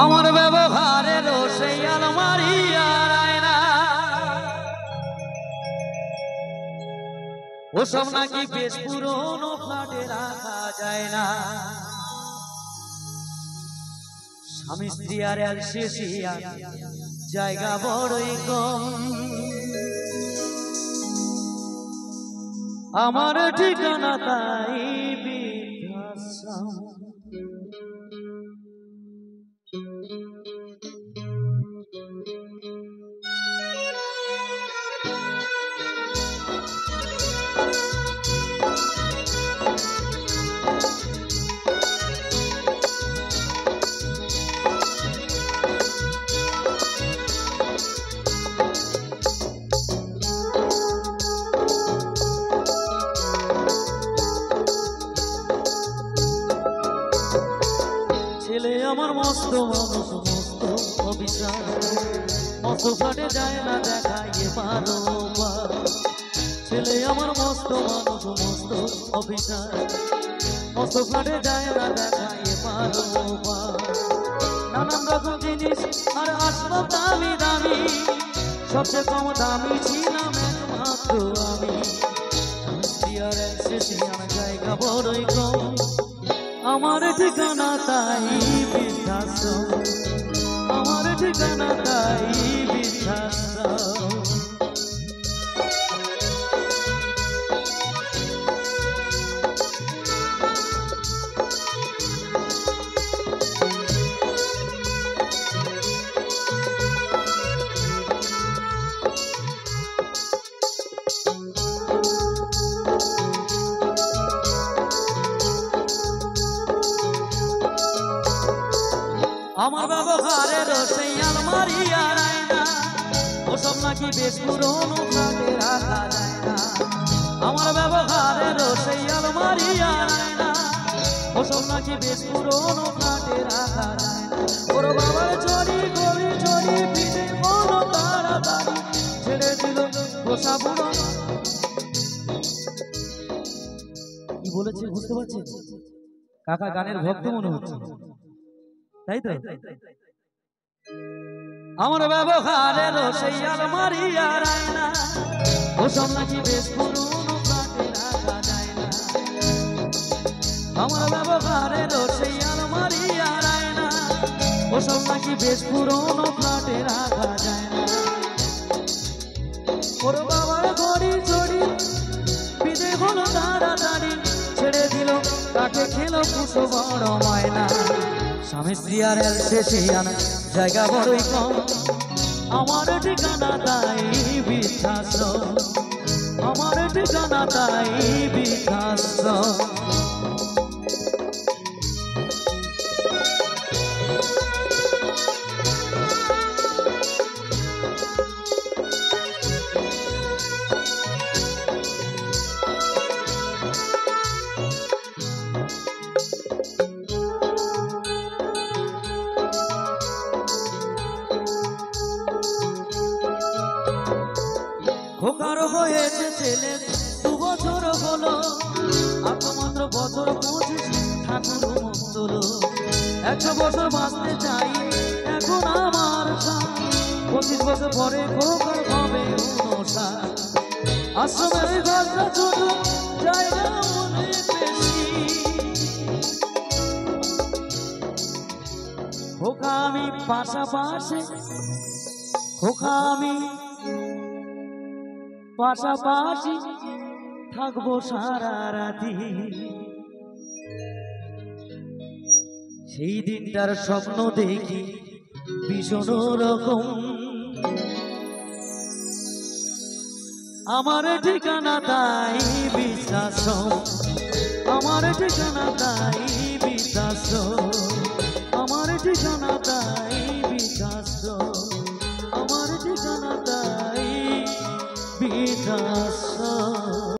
আমার ব্যবহারের সেই আলমারি আর আয়না ওসব নাকি বেশ পুরনো ফ্ল্যাটে রাখা যায় না। স্বামী স্ত্রী আর শেষিয়া জায়গা বড়ই কম। আমার ঠিকানা তাই বৃদ্ধাশ্রম। ছেলে আমার মস্ত মানুষ মস্ত অবিচার, মস্ত ফ্ল্যাটে যায় না দেখাইয়ে ভালোবাস। ছেলে আমার মস্ত মানুষ মস্ত অবিচার, মস্ত ফ্ল্যাটে যায় না দেখাইয়ে ভালোবাস। নানান রকম জিনিস আর আসবাব দামি দামি, সবচেয়ে কম দামি ছিলাম একমাত্র আমি। আমার জায়গা বড়ই কম। আমার ঠিকানা তাই বৃদ্ধাশ্রম, আমার ঠিকানা তাই বৃদ্ধাশ্রম। আমার ব্যবহারের সেই আলমারি আর আয়না ওসব নাকি বেশ পুরনো ফ্ল্যাটে রাখা যায় না। আমার ব্যবহারের সেই আলমারি আর আয়না ওসব নাকি বেশ পুরনো ফ্ল্যাটে রাখা যায় না। ওর বাবার চড়ি গড়ি চড়ি পিঠে বলো তাড়াতাড়ি ছেড়ে দিল বসা বুড়ো। কি বলেছে বুঝতে পারছেন? কাকা গানের ভক্ত মনে হচ্ছে, তাই তো? আমার ব্যবহারের সেই আলমারি আর আয়না ওসব নাকি বেশ পুরনো ফ্ল্যাটে রাখা যায় না। আমার ব্যবহারের সেই আলমারি আর আয়না ওসব নাকি বেশ পুরনো ফ্ল্যাটে রাখা যায় না। ওর বাবার ঘড়ি চড়ি বিদে হলো তাড়াতাড়ি ছেড়ে দিল তাকে খেলো পুষো বড় ময়না। স্বামী স্ত্রী আর শেষে আনা জায়গা বড়ই কম। আমার ঠিকানা তাই বৃদ্ধাশ্রম, আমার ঠিকানা তাই বৃদ্ধাশ্রম। খোকার হয়েছে ছেলে 2 বছর হলো, মাত্র বছর 25 ঠাকুর মুক্তল। 100 বছর বাঁচতে চাই এখন আমার সাথ, 25 বছর পরে খোকার হবে 59। আশ্রমের ওই ঘরটা ছোট জায়গা মনে বেশি। খোকা আমি পাশাপাশি, খোকা আমি পাশাপাশি থাকবো সারা রাতি। সেই দিনটার স্বপ্ন দেখি ভীষণ রকম। আমার ঠিকানা তাই বৃদ্ধাশ্রম, আমার ঠিকানা তাই বৃদ্ধাশ্রম, আমার ঠিকানা তাই বৃদ্ধাশ্রম, আমার ঠিকানা তাই বৃদ্ধাশ্রম।